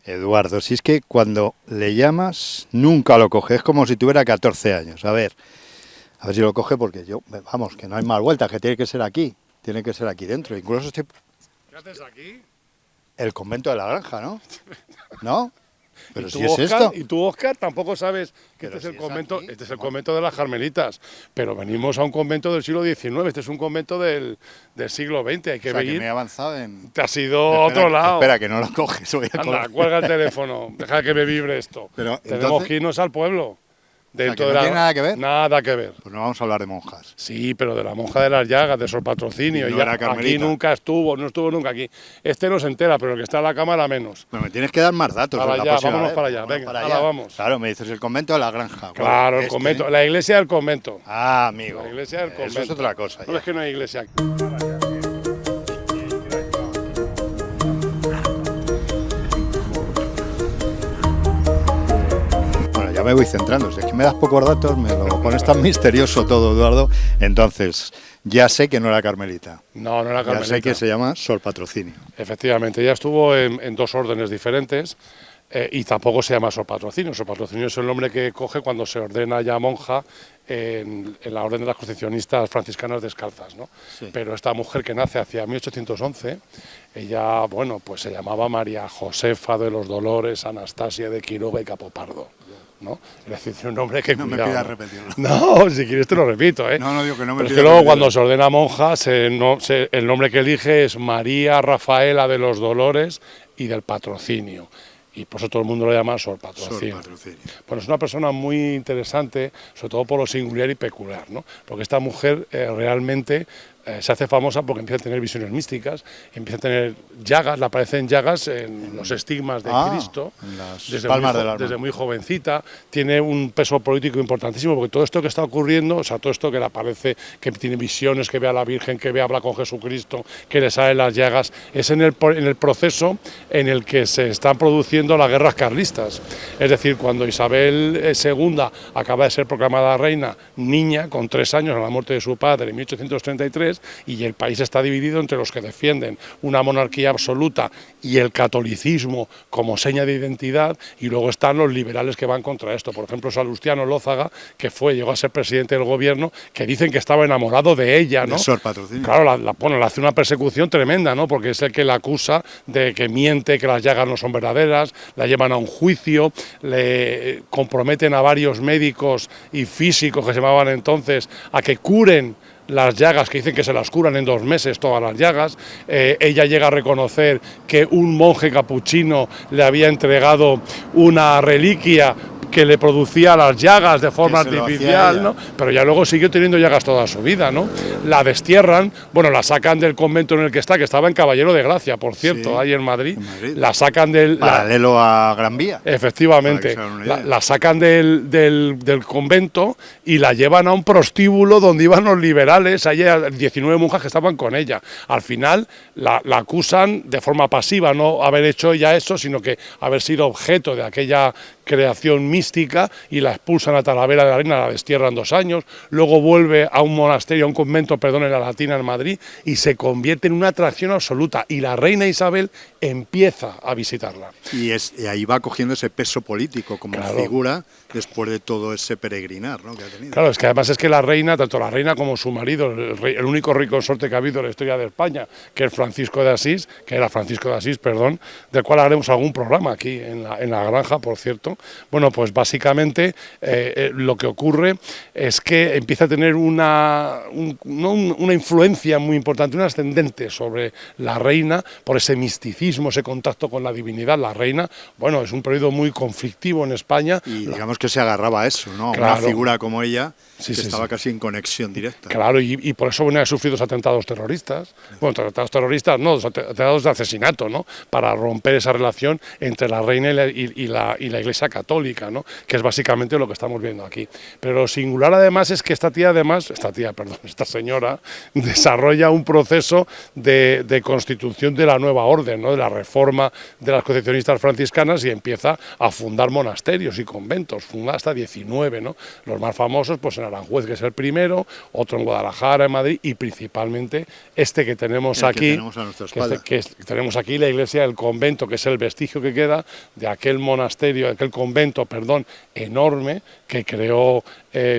Eduardo, si es que cuando le llamas nunca lo coge, es como si tuviera 14 años. A ver si lo coge porque yo, vamos, que no hay más vueltas, que tiene que ser aquí dentro. Incluso estoy... ¿Qué haces aquí? El convento de la granja, ¿no? ¿No? Pero si es Óscar, esto. y tú, Óscar, tampoco sabes que Pero este es si el es convento, aquí, este es el convento de las Carmelitas. Pero venimos a un convento del siglo XIX, este es un convento del siglo XX, hay que O sea, que ver. me he avanzado en... Te has ido a otro lado. Espera, que no lo coges. Voy a Anda, colgar. cuelga el teléfono, deja que me vibre esto. Pero, Tenemos entonces, que irnos al pueblo. que no tiene nada que ver. Nada que ver. Pues no vamos a hablar de monjas. Sí, pero de la monja de las llagas, de Sor Patrocinio. Y no era carmelita. Aquí nunca estuvo, no estuvo nunca aquí. Este no se entera, pero el que está en la cámara menos. Bueno, me tienes que dar más datos. Para la allá, próxima vámonos vez. para allá, venga, ahora vamos. Claro, me dices el convento de la granja. Claro, Bueno, el convento, la iglesia del convento. Ah, amigo. La iglesia del convento. Eso es otra cosa. No es que no hay iglesia aquí. Bueno, ya me voy centrando. Si es que me das pocos datos, me lo pones tan misterioso todo, Eduardo. Entonces, ya sé que no era carmelita. No, no era carmelita. Ya sé que se llama Sor Patrocinio. Efectivamente, ella estuvo en dos órdenes diferentes. Y tampoco se llama Sor Patrocinio. Sor Patrocinio es el nombre que coge cuando se ordena ya monja en la orden de las Concepcionistas franciscanas descalzas, ¿no? Sí. Pero esta mujer que nace hacia 1811, ella, bueno, pues se llamaba María Josefa de los Dolores Anastasia de Quiroga y Capopardo, ¿no? Es decir, tiene un nombre que No me cuidado, pidas ¿no? repetirlo. No, si quieres te lo repito, ¿eh? No, digo que no me Pero es pidas que luego repetirlo. cuando se ordena monja, el nombre que elige es María Rafaela de los Dolores y del Patrocinio. Y por eso todo el mundo lo llama Sor Patrocinio. Sor Patrocinio. Bueno, es una persona muy interesante, sobre todo por lo singular y peculiar, ¿no? Porque esta mujer realmente se hace famosa porque empieza a tener visiones místicas, empieza a tener llagas, le aparecen llagas en los estigmas de Cristo, en las palmas del alma. desde muy jovencita, tiene un peso político importantísimo, porque todo esto que está ocurriendo, o sea, todo esto que le aparece, que tiene visiones, que ve a la Virgen, que ve habla con Jesucristo, que le salen las llagas, es en el proceso en el que se están produciendo las guerras carlistas. Es decir, cuando Isabel II acaba de ser proclamada reina, niña, con 3 años a la muerte de su padre en 1833, y el país está dividido entre los que defienden una monarquía absoluta y el catolicismo como seña de identidad, y luego están los liberales que van contra esto. Por ejemplo, Salustiano Lózaga, que llegó a ser presidente del gobierno, que dicen que estaba enamorado de ella, ¿no? De Sor Patrocinio. Claro, le hace una persecución tremenda, ¿no? Porque es el que la acusa de que miente, que las llagas no son verdaderas, la llevan a un juicio, le comprometen a varios médicos y físicos que se llamaban entonces a que curen las llagas, que dicen que se las curan en 2 meses todas las llagas. Ella llega a reconocer que un monje capuchino le había entregado una reliquia que le producía las llagas de forma artificial, ¿no? Pero ya luego siguió teniendo llagas toda su vida, ¿no? La destierran, bueno, la sacan del convento en el que estaba en Caballero de Gracia, por cierto, sí, ahí en Madrid. La sacan del... Paralelo a Gran Vía. Efectivamente, la sacan del convento y la llevan a un prostíbulo donde iban los liberales, allí 19 monjas que estaban con ella. Al final la acusan de forma pasiva, no haber hecho ella eso, sino que haber sido objeto de aquella creación mística, y la expulsan a Talavera de la Reina, la destierran 2 años, luego vuelve a un monasterio, a un convento, perdón, en la Latina en Madrid, y se convierte en una atracción absoluta, y la reina Isabel empieza a visitarla. Y ahí va cogiendo ese peso político como figura después de todo ese peregrinar, ¿no?, que ha tenido. Claro, es que además es que la reina, tanto la reina como su marido, el único rey consorte que ha habido en la historia de España, que es Francisco de Asís, del cual haremos algún programa aquí en la granja, por cierto. Bueno, pues básicamente lo que ocurre es que empieza a tener una influencia muy importante, un ascendente sobre la reina, por ese misticismo, ese contacto con la divinidad. La reina, bueno, es un periodo muy conflictivo en España. Y digamos que se agarraba a eso, ¿no? Claro. Una figura como ella, sí, que estaba casi en conexión directa. Claro, y por eso bueno, ha sufrido 2 atentados terroristas. Bueno, atentados terroristas no, 2 atentados de asesinato, ¿no? Para romper esa relación entre la reina y la Iglesia católica, ¿no? Que es básicamente lo que estamos viendo aquí. Pero lo singular además es que esta señora desarrolla un proceso de constitución de la nueva orden, ¿no? De la reforma de las concepcionistas franciscanas, y empieza a fundar monasterios y conventos, funda hasta 19, ¿no? Los más famosos, pues en Aranjuez, que es el primero, otro en Guadalajara, en Madrid, y principalmente este que tenemos aquí, que tenemos a nuestra espalda. Tenemos aquí la iglesia del convento, que es el vestigio que queda de aquel convento, enorme, que creó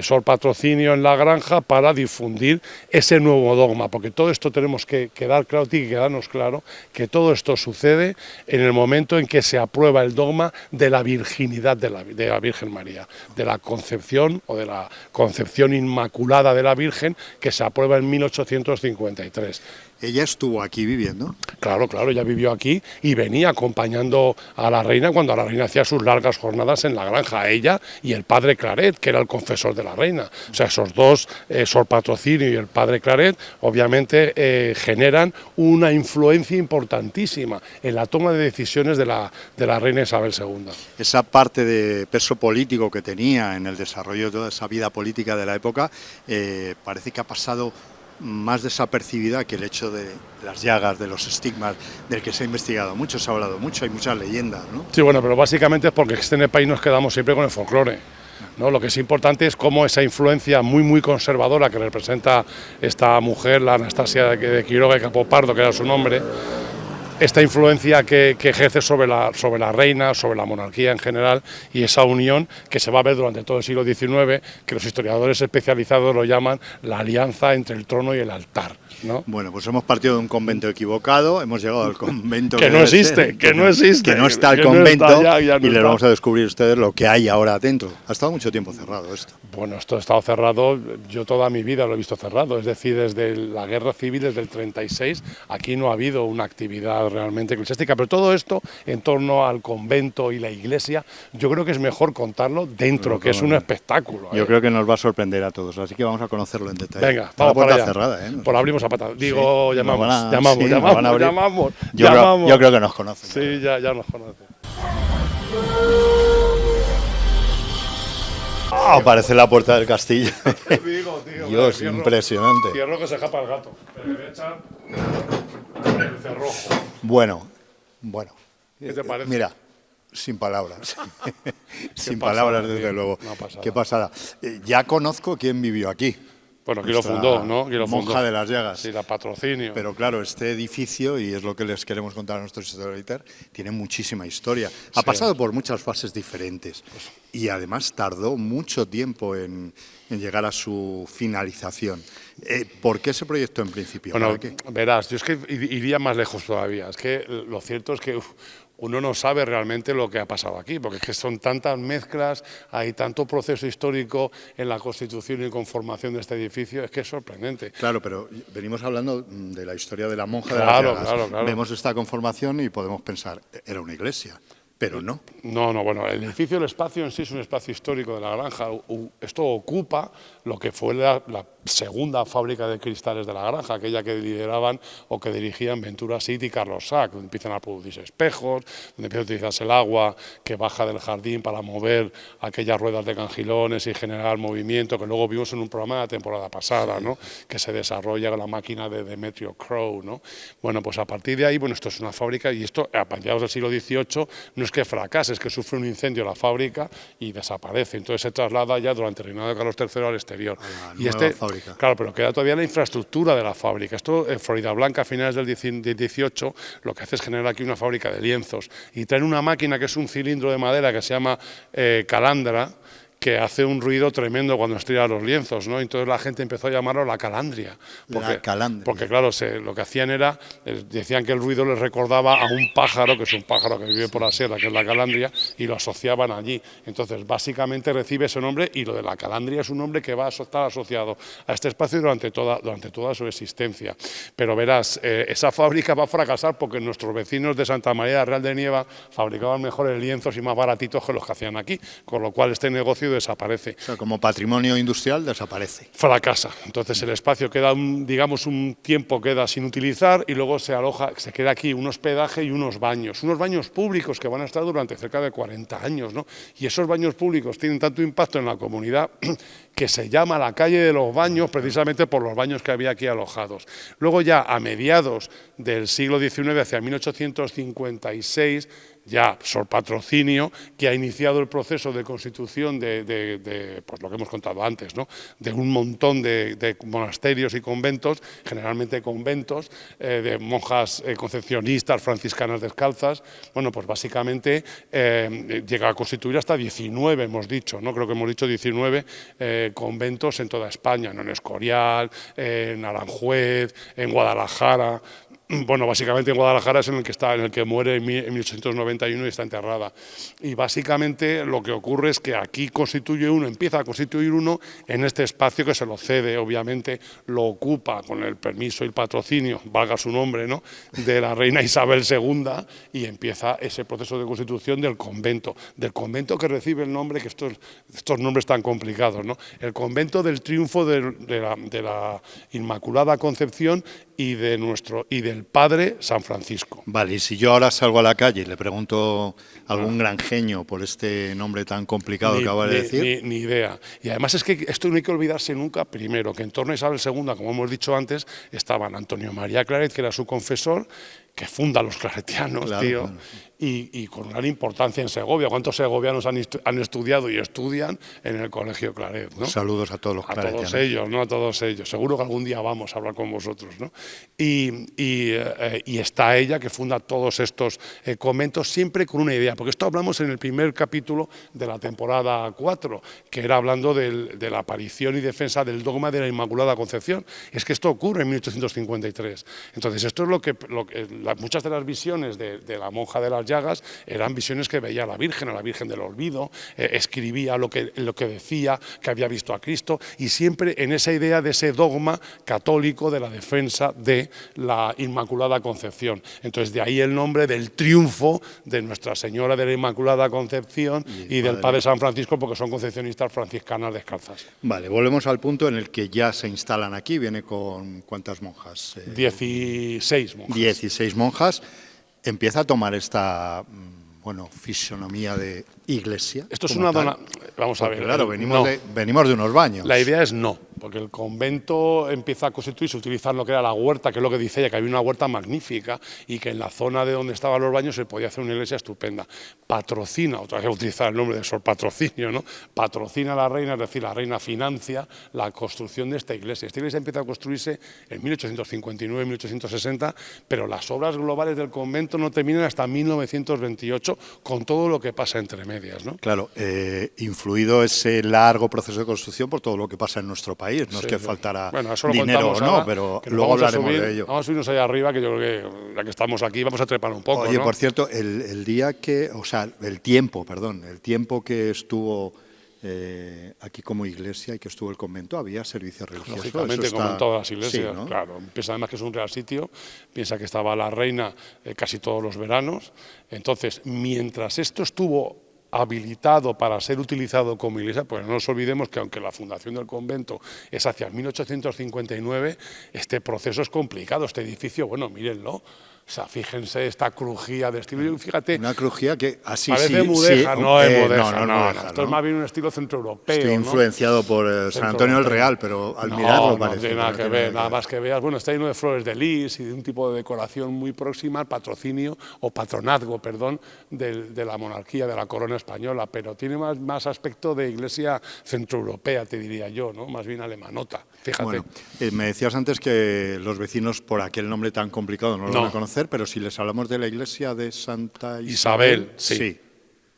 Sor Patrocinio en la Granja para difundir ese nuevo dogma, porque todo esto tenemos que quedar claro, tiene que quedarnos claro que todo esto sucede en el momento en que se aprueba el dogma de la virginidad de la Virgen María, de la concepción o de la concepción inmaculada de la Virgen, que se aprueba en 1853. ¿Ella estuvo aquí viviendo? Claro, ella vivió aquí y venía acompañando a la reina cuando la reina hacía sus largas jornadas en la granja, a ella y el padre Claret, que era el confesor de la reina. O sea, esos dos, Sor Patrocinio y el padre Claret, obviamente generan una influencia importantísima en la toma de decisiones de la reina Isabel II. Esa parte de peso político que tenía en el desarrollo de toda esa vida política de la época, parece que ha pasado más desapercibida que el hecho de las llagas, de los estigmas, del que se ha investigado mucho, se ha hablado mucho, hay muchas leyendas, ¿no? Sí, bueno, pero básicamente es porque en el país nos quedamos siempre con el folclore, ¿no? Lo que es importante es cómo esa influencia muy conservadora que representa esta mujer, la Anastasia de Quiroga y Capopardo, que era su nombre, esta influencia que ejerce sobre la reina, sobre la monarquía en general, y esa unión que se va a ver durante todo el siglo XIX, que los historiadores especializados lo llaman la alianza entre el trono y el altar, ¿no? Bueno, pues hemos partido de un convento equivocado, hemos llegado al convento que no existe, que no está el convento, no y les vamos a descubrir ustedes lo que hay ahora dentro. Ha estado mucho tiempo cerrado esto. Bueno, esto ha estado cerrado, yo toda mi vida lo he visto cerrado, es decir, desde la guerra civil, desde el 36, aquí no ha habido una actividad realmente eclesiástica, pero todo esto en torno al convento y la iglesia, yo creo que es mejor contarlo dentro, que es un espectáculo. Yo creo que nos va a sorprender a todos, así que vamos a conocerlo en detalle. Venga, vamos para allá. Cerrada, ¿eh? Pues abrimos a patada. Digo, sí, llamamos. Yo creo que nos conocen. Sí, ya nos conocen. Oh, parece la puerta del castillo. Digo, Dios, cierro, impresionante. Cierro que se escapa el gato. Pero me voy a echar el cerrojo. Bueno. ¿Qué te parece? Mira, sin palabras. Sin palabras, desde luego. Qué pasada. Ya conozco quién vivió aquí. Bueno, aquí lo fundó, ¿no? Monja de las Llagas. Sí, la Patrocinio. Pero claro, este edificio, y es lo que les queremos contar a nuestros storytellers, tiene muchísima historia. Ha pasado por muchas fases diferentes y además tardó mucho tiempo en llegar a su finalización. ¿Por qué ese proyecto en principio? Bueno, verás, yo es que iría más lejos todavía. Es que lo cierto es que uno no sabe realmente lo que ha pasado aquí, porque es que son tantas mezclas, hay tanto proceso histórico en la constitución y conformación de este edificio, es que es sorprendente. Claro, pero venimos hablando de la historia de la monja de las Llagas. Claro. Vemos esta conformación y podemos pensar, era una iglesia. Pero no. No, bueno, el edificio, el espacio en sí es un espacio histórico de la granja. Esto ocupa lo que fue la segunda fábrica de cristales de la granja, aquella que lideraban o que dirigían Ventura Cid y Carlos Sack, donde empiezan a producirse espejos, donde empieza a utilizarse el agua que baja del jardín para mover aquellas ruedas de cangilones y generar movimiento, que luego vimos en un programa de la temporada pasada, ¿no? Que se desarrolla con la máquina de Demetrio Crowe, ¿no? Bueno, pues a partir de ahí, bueno, esto es una fábrica y esto, a mediados del siglo XVIII, no es que fracase, es que sufre un incendio la fábrica y desaparece. Entonces se traslada ya durante el reinado de Carlos III al exterior. Y fábrica. Claro, pero queda todavía la infraestructura de la fábrica. Esto en Florida Blanca, a finales del 18, lo que hace es generar aquí una fábrica de lienzos y traen una máquina que es un cilindro de madera que se llama calandra, que hace un ruido tremendo cuando estira los lienzos, ¿no? Entonces la gente empezó a llamarlo la calandria. Porque claro, lo que hacían era, decían que el ruido les recordaba a un pájaro, que es un pájaro que vive por la sierra, que es la calandria, y lo asociaban allí. Entonces, básicamente recibe ese nombre, y lo de la calandria es un nombre que va a estar asociado a este espacio durante toda su existencia. Pero verás, esa fábrica va a fracasar porque nuestros vecinos de Santa María de Real de Nieva fabricaban mejores lienzos y más baratitos que los que hacían aquí, con lo cual este negocio espacio desaparece. O sea, como patrimonio industrial desaparece. Fracasa. Entonces el espacio queda, digamos, un tiempo queda sin utilizar y luego se aloja, se queda aquí un hospedaje y unos baños públicos que van a estar durante cerca de 40 años, ¿no? Y esos baños públicos tienen tanto impacto en la comunidad que se llama la calle de los baños precisamente por los baños que había aquí alojados. Luego ya a mediados del siglo XIX, hacia 1856, ya Sor Patrocinio, que ha iniciado el proceso de constitución de pues lo que hemos contado antes, ¿no? De un montón de monasterios y conventos, generalmente conventos, de monjas concepcionistas, franciscanas descalzas. Bueno, pues básicamente llega a constituir hasta 19, hemos dicho, ¿no? Creo que hemos dicho 19 conventos en toda España, ¿no? En Escorial, en Aranjuez, en Guadalajara. Bueno, básicamente en Guadalajara es en el que muere en 1891 y está enterrada. Y básicamente lo que ocurre es que aquí empieza a constituir uno en este espacio que se lo cede, obviamente lo ocupa con el permiso y el patrocinio, valga su nombre, ¿no?, de la reina Isabel II, y empieza ese proceso de constitución del convento que recibe el nombre, que estos nombres tan complicados, ¿no? El convento del Triunfo de la Inmaculada Concepción y del Padre San Francisco. Vale, y si yo ahora salgo a la calle y le pregunto a algún granjeño por este nombre tan complicado que acabo de decir... Ni idea. Y además es que esto no hay que olvidarse nunca, primero, que en torno a Isabel II, como hemos dicho antes, estaban Antonio María Claret, que era su confesor, que funda los claretianos, claro, tío, claro. Y con gran importancia en Segovia. ¿Cuántos segovianos han estudiado y estudian en el Colegio Claret, ¿no? Saludos a todos los claretianos. A todos ellos, ¿no? A todos ellos. Seguro que algún día vamos a hablar con vosotros, ¿no? Y está ella, que funda todos estos conventos, siempre con una idea, porque esto hablamos en el primer capítulo de la temporada 4, que era hablando de la aparición y defensa del dogma de la Inmaculada Concepción. Es que esto ocurre en 1853. Entonces, esto es muchas de las visiones de la monja de las llagas eran visiones que veía a la Virgen del Olvido, escribía lo que decía, que había visto a Cristo, y siempre en esa idea de ese dogma católico de la defensa de la Inmaculada Concepción. Entonces, de ahí el nombre del triunfo de Nuestra Señora de la Inmaculada Concepción y del Padre San Francisco, porque son concepcionistas franciscanas descalzas. Vale, volvemos al punto en el que ya se instalan aquí. Viene con ¿cuántas monjas? 16 monjas. 16 monjas. Empieza a tomar esta, fisonomía de iglesia. Esto es una dona... Vamos a ver. Claro, venimos de unos baños. La idea es no, porque el convento empieza a constituirse, utilizar lo que era la huerta, que es lo que dice ella, que había una huerta magnífica y que en la zona de donde estaban los baños se podía hacer una iglesia estupenda. Patrocina, otra vez utilizar el nombre de Sor Patrocinio, ¿no? Patrocina a la reina, es decir, la reina financia la construcción de esta iglesia. Esta iglesia empieza a construirse en 1859-1860, pero las obras globales del convento no terminan hasta 1928, con todo lo que pasa entre medias, ¿no? Claro, influido ese largo proceso de construcción por todo lo que pasa en nuestro país. No es que faltara dinero o no, pero luego hablaremos de ello. Vamos a subirnos allá arriba, que yo creo que ya que estamos aquí vamos a trepar un poco. Oye, ¿no? Por cierto, el tiempo que estuvo aquí como iglesia y que estuvo el convento, había servicios religiosos. Lógicamente, como en todas las iglesias, sí, ¿no? Claro. Piensa además que es un real sitio, piensa que estaba la reina casi todos los veranos. Entonces, mientras esto estuvo habilitado para ser utilizado como iglesia, pues no nos olvidemos que aunque la fundación del convento es hacia 1859, este proceso es complicado, este edificio, bueno, mírenlo. O sea, fíjense esta crujía de estilo. Fíjate, una crujía que así parece mudéjar, no es mudéjar, no. Esto es más bien un estilo centroeuropeo. Estoy influenciado por San Antonio el Real, pero al mirarlo parece. No tiene nada que ver, nada más que veas. Bueno, está lleno de flores de lis y de un tipo de decoración muy próxima al patrocinio o patronazgo, perdón, de la monarquía, de la corona española, pero tiene más aspecto de iglesia centroeuropea, te diría yo, ¿no? Más bien alemanota, fíjate. Bueno, me decías antes que los vecinos por aquel nombre tan complicado no lo van a conocer, pero si les hablamos de la iglesia de Santa Isabel, sí.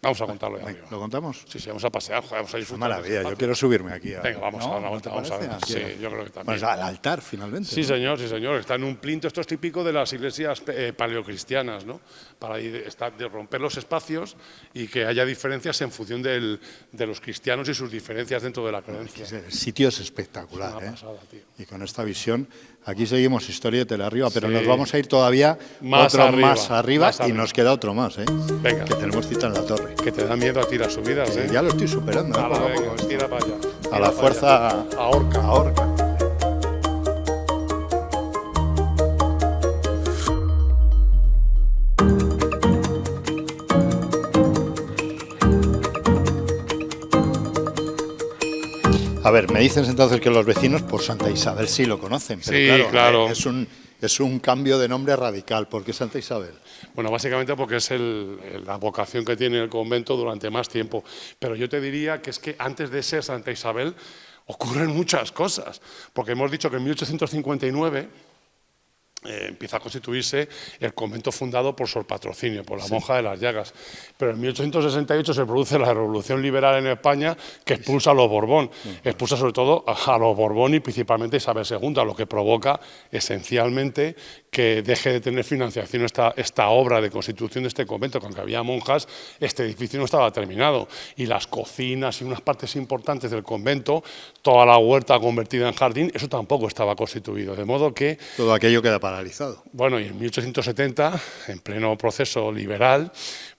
Vamos a contarlo ya. ¿Lo contamos? Sí, vamos a pasear, vamos a disfrutar. Maravilla, yo quiero subirme aquí. Venga, vamos a dar una vuelta, vamos a ver. Sí, yo creo que también. Pues al altar, finalmente. Sí, ¿no? señor, está en un plinto. Esto es típico de las iglesias paleocristianas, ¿no? Para de romper los espacios y que haya diferencias en función de los cristianos y sus diferencias dentro de la creencia. El sitio es espectacular, es una pasada, tío. Y con esta visión, aquí seguimos Historietela arriba, pero nos vamos a ir todavía más arriba y nos queda otro más, Venga. Que tenemos cita en la torre. Que te da miedo a ti las subidas, ¿eh? Ya lo estoy superando. A la Poco a venga, poco. tira para allá. A la fuerza Ahorca. ahorca. A ver, me dices entonces que los vecinos por Santa Isabel sí lo conocen, pero Sí, claro. Es un cambio de nombre radical. ¿Por qué Santa Isabel? Bueno, básicamente porque es la vocación que tiene el convento durante más tiempo. Pero yo te diría que es que antes de ser Santa Isabel ocurren muchas cosas. Porque hemos dicho que en 1859 empieza a constituirse el convento fundado por Sor Patrocinio, por la monja de las Llagas. Pero en 1868 se produce la Revolución Liberal en España, que expulsa a los Borbón. Expulsa sobre todo a los Borbón y principalmente a Isabel II, lo que provoca esencialmente que deje de tener financiación esta obra de constitución de este convento, que aunque había monjas, este edificio no estaba terminado. Y las cocinas y unas partes importantes del convento, toda la huerta convertida en jardín, eso tampoco estaba constituido. De modo que Todo aquello queda paralizado. bueno, y en 1870, en pleno proceso liberal,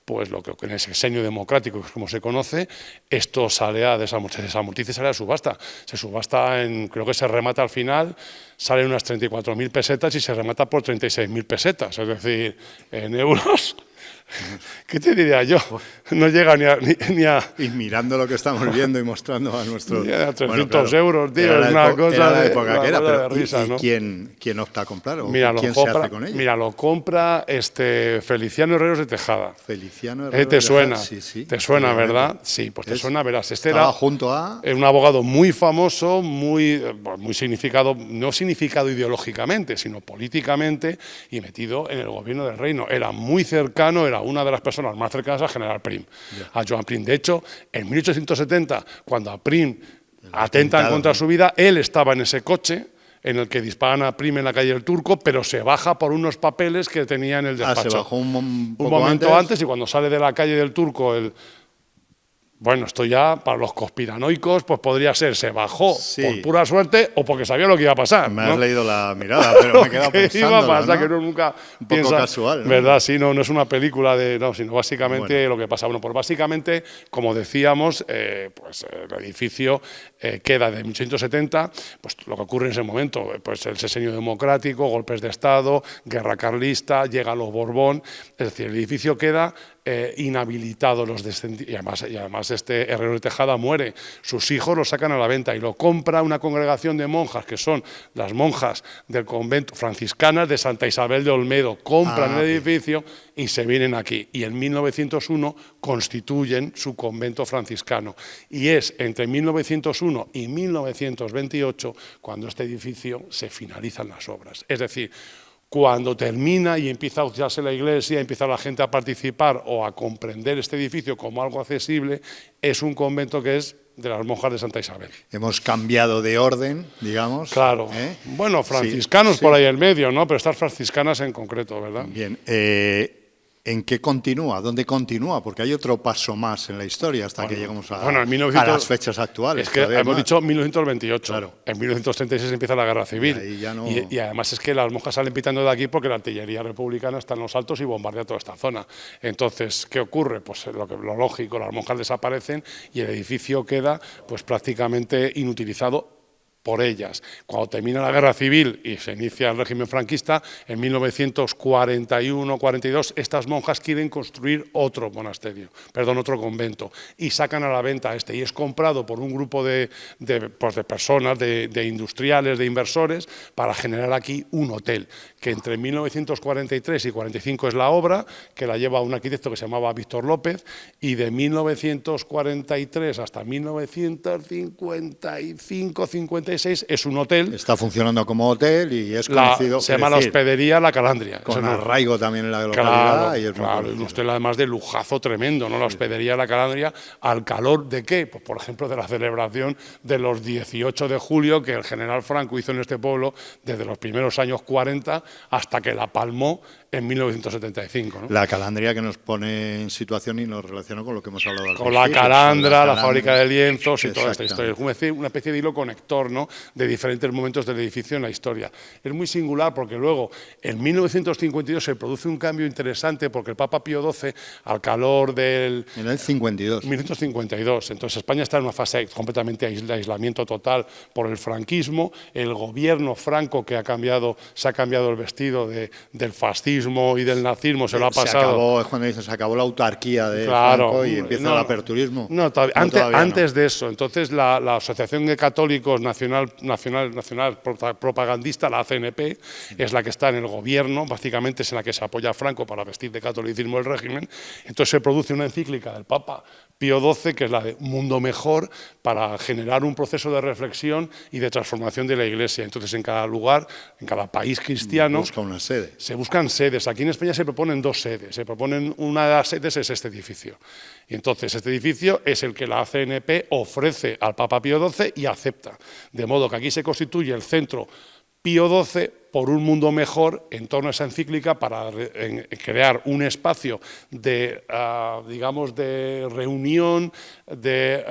pues lo que en el sexenio democrático, que es como se conoce, esto sale se desamortiza y sale a subasta. Se subasta, creo que se remata al final, salen unas 34.000 pesetas y se remata por 36.000 pesetas, es decir, en euros. ¿Qué te diría yo? No llega ni a Y mirando lo que estamos viendo y mostrando a nuestros... Ya, 300 Bueno, claro, euros, tío, era es la una epo- cosa era la de- época una que era, cosa pero de risa, ¿no? ¿quién opta a comprar? ¿O Mira, quién se hace con ella? Mira, lo compra Feliciano Herreros de Tejada. Feliciano ¿Te Herrera suena? Sí, sí. ¿Te suena, obviamente. verdad? Sí, pues te suena, verás. Este Estaba era junto a... un abogado muy famoso, muy significado, no significado ideológicamente, sino políticamente, y metido en el gobierno del reino. Era muy cercano, era una de las personas más cercanas al general Prim, a Joan Prim. De hecho, en 1870, cuando a Prim atentan contra su vida, él estaba en ese coche en el que disparan a Prim en la calle del Turco, pero se baja por unos papeles que tenía en el despacho. se bajó un poco momento antes y cuando sale de la calle del Turco bueno, esto ya para los conspiranoicos pues podría ser, se bajó por pura suerte o porque sabía lo que iba a pasar. Me ¿no? has leído la mirada, pero me he quedado pensando. Iba a pasar, que uno nunca un piensa, poco casual, ¿no? ¿verdad? Sí, no es una película sino básicamente lo que pasa. Bueno, pues básicamente, como decíamos, pues el edificio queda de 1870, pues lo que ocurre en ese momento, pues el sexenio democrático, golpes de Estado, guerra carlista, llega los Borbón, es decir, el edificio queda inhabilitado y además este Herrero de Tejada muere, sus hijos lo sacan a la venta y lo compra una congregación de monjas que son las monjas del convento franciscanas de Santa Isabel de Olmedo, compran el edificio y se vienen aquí y en 1901 constituyen su convento franciscano y es entre 1901 y 1928 cuando este edificio se finalizan las obras, es decir, cuando termina y empieza a usarse la iglesia, empieza la gente a participar o a comprender este edificio como algo accesible, es un convento que es de las monjas de Santa Isabel. Hemos cambiado de orden, digamos. Claro. Bueno, franciscanos por ahí en medio, ¿no? Pero estas franciscanas en concreto, ¿verdad? Bien. ¿En qué continúa? ¿Dónde continúa? Porque hay otro paso más en la historia hasta que llegamos a las fechas actuales. Es que hemos dicho 1928. Claro. En 1936 empieza la Guerra Civil. Y, ahí ya no... y además es que las monjas salen pitando de aquí porque la artillería republicana está en los altos y bombardea toda esta zona. Entonces, ¿qué ocurre? Pues lo lógico, las monjas desaparecen y el edificio queda pues prácticamente inutilizado por ellas. Cuando termina la Guerra Civil y se inicia el régimen franquista, en 1941-42, estas monjas quieren construir otro convento, y sacan a la venta y es comprado por un grupo de personas, de industriales, de inversores, para generar aquí un hotel, que entre 1943 y 45 es la obra, que la lleva un arquitecto que se llamaba Víctor López, y de 1943 hasta 1955-56 es un hotel. Está funcionando como hotel y es conocido. Se llama la hospedería La Calandria. Con arraigo también en la localidad. Claro, y un hotel además de lujazo tremendo, ¿no? La hospedería La Calandria, ¿al calor de qué? Pues por ejemplo de la celebración de los 18 de julio que el general Franco hizo en este pueblo desde los primeros años 40 hasta que la palmó en 1975. ¿no? La Calandria que nos pone en situación y nos relaciona con lo que hemos hablado al principio. Con la Calandra, la fábrica de lienzos y toda esta historia. Es una especie de hilo conector, ¿no? ¿no?, de diferentes momentos del edificio en la historia. Es muy singular porque luego, en 1952, se produce un cambio interesante porque el Papa Pío XII, al calor del... En el 52. 1952. Entonces España está en una fase completamente de aislamiento total por el franquismo. El gobierno franco que se ha cambiado el vestido del fascismo y del nazismo, se lo ha pasado. Es cuando dices, se acabó la autarquía de Claro, Franco y empieza el aperturismo. No, antes de eso. Entonces la Asociación de Católicos Nacional Propagandista, la ACNP, es la que está en el gobierno, básicamente es en la que se apoya a Franco para vestir de catolicismo el régimen. Entonces se produce una encíclica del Papa Pío XII, que es la de Mundo Mejor, para generar un proceso de reflexión y de transformación de la Iglesia. Entonces, en cada lugar, en cada país cristiano, busca una sede. Se buscan sedes. Aquí en España se proponen 2 sedes. Se proponen, una de las sedes es este edificio. Y entonces, este edificio es el que la ACNP ofrece al Papa Pío XII y acepta. De modo que aquí se constituye el centro Pío XII por un mundo mejor en torno a esa encíclica para crear un espacio de, digamos, de reunión de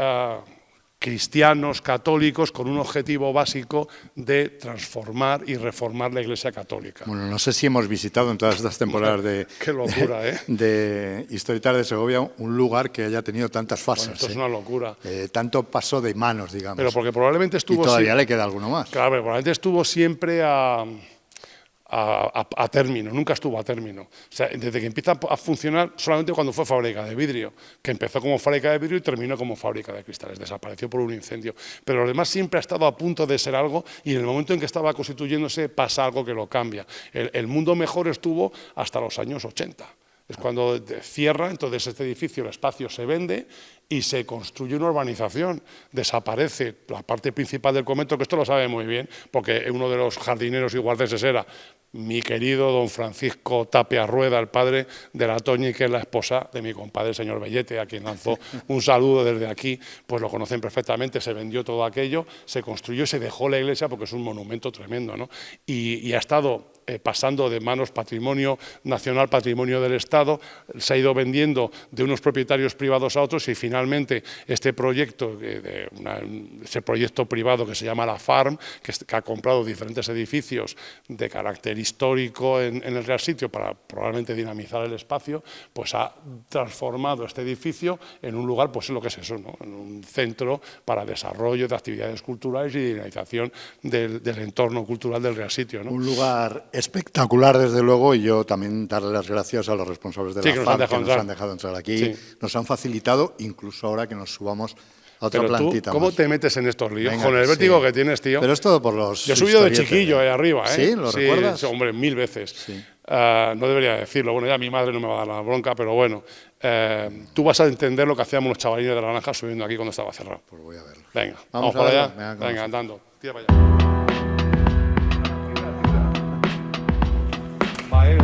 cristianos, católicos, con un objetivo básico de transformar y reformar la Iglesia católica. Bueno, no sé si hemos visitado en todas estas temporadas de, Qué locura, de Historietas de Segovia un lugar que haya tenido tantas fases. Bueno, esto es una locura. Tanto pasó de manos, digamos. Pero porque probablemente estuvo... Y todavía le queda alguno más. Claro, pero probablemente estuvo siempre a término, nunca estuvo a término. O sea, desde que empieza a funcionar, solamente cuando fue fábrica de vidrio, que empezó como fábrica de vidrio y terminó como fábrica de cristales, desapareció por un incendio. Pero lo demás siempre ha estado a punto de ser algo y en el momento en que estaba constituyéndose pasa algo que lo cambia. El mundo mejor estuvo hasta los años 80. Es cuando cierra, entonces este edificio, el espacio se vende y se construye una urbanización. Desaparece la parte principal del convento, que esto lo sabe muy bien, porque uno de los jardineros y guardeses era mi querido don Francisco Tapia Rueda, el padre de la Toñi, que es la esposa de mi compadre, el señor Bellete, a quien lanzó un saludo desde aquí, pues lo conocen perfectamente. Se vendió todo aquello, se construyó y se dejó la iglesia porque es un monumento tremendo, ¿no? Y ha estado pasando de manos patrimonio nacional, patrimonio del Estado, se ha ido vendiendo de unos propietarios privados a otros y finalmente este proyecto, ese proyecto privado que se llama La Farm, que ha comprado diferentes edificios de carácter histórico en el Real Sitio para probablemente dinamizar el espacio, pues ha transformado este edificio en un lugar, pues es lo que es eso, ¿no?, en un centro para desarrollo de actividades culturales y dinamización del entorno cultural del Real Sitio, ¿no? Un lugar espectacular, desde luego, y yo también darle las gracias a los responsables de la FAM que nos han dejado entrar aquí, sí. Nos han facilitado, incluso ahora que nos subamos a otra plantita. ¿Cómo te metes en estos líos? Venga, con el vértigo que tienes, tío. Pero es todo por los... Yo he subido de chiquillo arriba, ¿eh? ¿Sí? ¿Lo recuerdas? Sí, hombre, 1000 veces. Sí. No debería decirlo, bueno, ya mi madre no me va a dar la bronca, pero bueno, tú vas a entender lo que hacíamos los chavalines de la Naranja subiendo aquí cuando estaba cerrado. Pues voy a verlo. Venga, vamos para allá. Venga, andando. Tira para allá. Va a ir.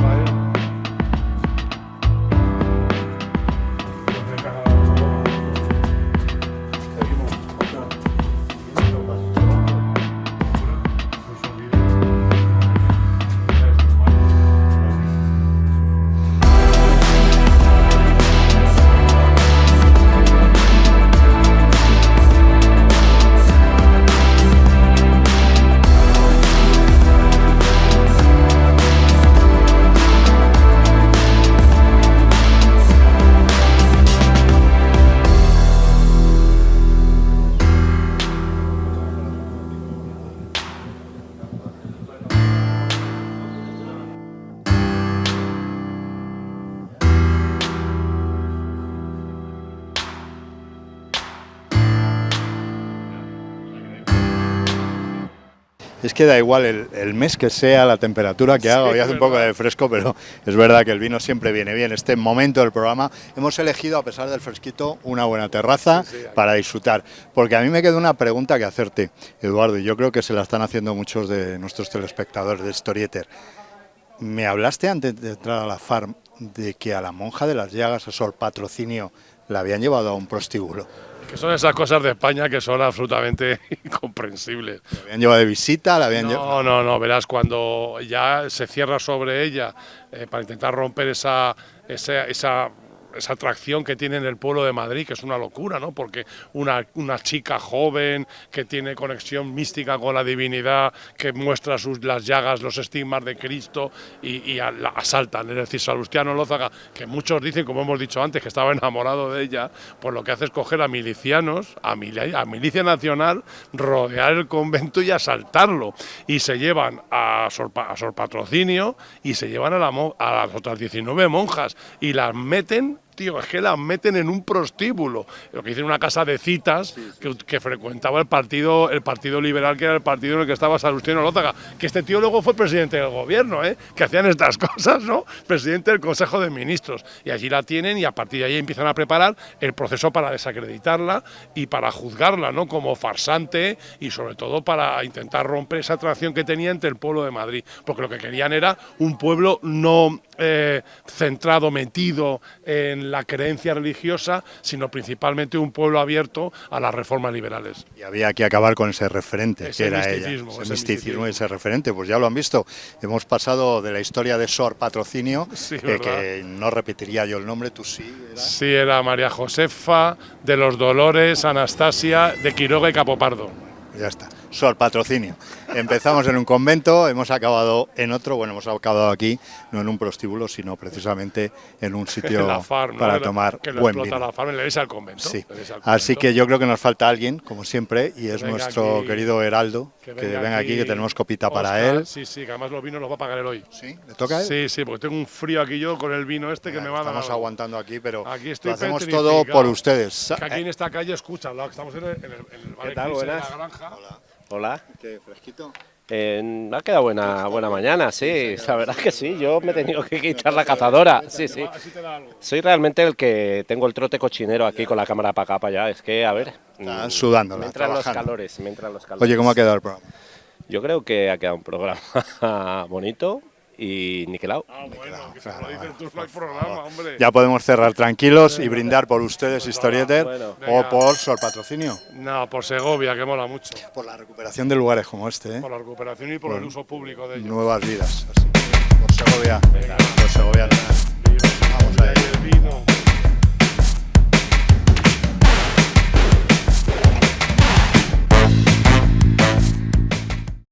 Es que da igual el mes que sea, la temperatura que haga, hoy hace un poco de fresco, pero es verdad que el vino siempre viene bien. Este momento del programa hemos elegido, a pesar del fresquito, una buena terraza para disfrutar. Porque a mí me queda una pregunta que hacerte, Eduardo, y yo creo que se la están haciendo muchos de nuestros telespectadores de Historieter. Me hablaste antes de entrar a la Farm de que a la monja de las Llagas, a Sor Patrocinio, la habían llevado a un prostíbulo. Que son esas cosas de España que son absolutamente incomprensibles. ¿La habían llevado de visita? No, verás, cuando ya se cierra sobre ella para intentar romper esa esa atracción que tiene en el pueblo de Madrid, que es una locura, ¿no? Porque una chica joven que tiene conexión mística con la divinidad, que muestra las llagas, los estigmas de Cristo y la asaltan. Es decir, Salustiano Lózaga, que muchos dicen, como hemos dicho antes, que estaba enamorado de ella, pues lo que hace es coger a milicianos, a Milicia Nacional, rodear el convento y asaltarlo. Y se llevan a Sor Patrocinio y se llevan a las otras 19 monjas y las meten, tío, es que las meten en un prostíbulo, lo que dicen una casa de citas que frecuentaba el partido liberal, que era el partido en el que estaba Salustiano Lózaga, que este tío luego fue presidente del gobierno, que hacían estas cosas, ¿no? Presidente del Consejo de Ministros, y allí la tienen y a partir de ahí empiezan a preparar el proceso para desacreditarla y para juzgarla, ¿no? Como farsante y sobre todo para intentar romper esa atracción que tenía entre el pueblo de Madrid, porque lo que querían era un pueblo no centrado, metido en la creencia religiosa, sino principalmente un pueblo abierto a las reformas liberales. Y había que acabar con ese referente, que era ella, ese misticismo y ese referente. Pues ya lo han visto, hemos pasado de la historia de Sor Patrocinio, que no repetiría yo el nombre, tú sí. Sí, era María Josefa, de los Dolores, Anastasia, de Quiroga y Capopardo. Ya está, Sor Patrocinio. Empezamos en un convento, hemos acabado en otro, bueno, hemos acabado aquí, no en un prostíbulo, sino precisamente en un sitio para tomar buen vino. La farm, le des al convento. Sí. Así que yo creo que nos falta alguien, como siempre, y es nuestro querido Heraldo, que venga aquí, que tenemos copita para él. Sí, que además los vinos los va a pagar él hoy. ¿Sí? ¿Le toca a él? Sí, porque tengo un frío aquí yo con el vino que me va a dar. Estamos aguantando aquí, pero aquí lo hacemos todo por ustedes. Que aquí en esta calle, escucha, estamos en el ¿Qué tal? Buenas. de la granja. Hola. ¿Qué fresquito? Me ha quedado buena mañana, sí, la verdad es que sí, yo me he tenido que quitar la cazadora, sí. Soy realmente el que tengo el trote cochinero aquí con la cámara para acá, para allá, es que, a ver... Está sudándola, me entran los calores. Oye, ¿cómo ha quedado el programa? Yo creo que ha quedado un programa bonito y niquelado. Bueno, que se lo dices tú, no hay programa, hombre. Ya podemos cerrar tranquilos y brindar por ustedes, Historieter, o por Sor Patrocinio. No, por Segovia, que mola mucho. Por la recuperación de lugares como este, Por la recuperación y por el uso público de ellos. Nuevas vidas. Así que por Segovia. Por Segovia. Vamos a ir. El vino.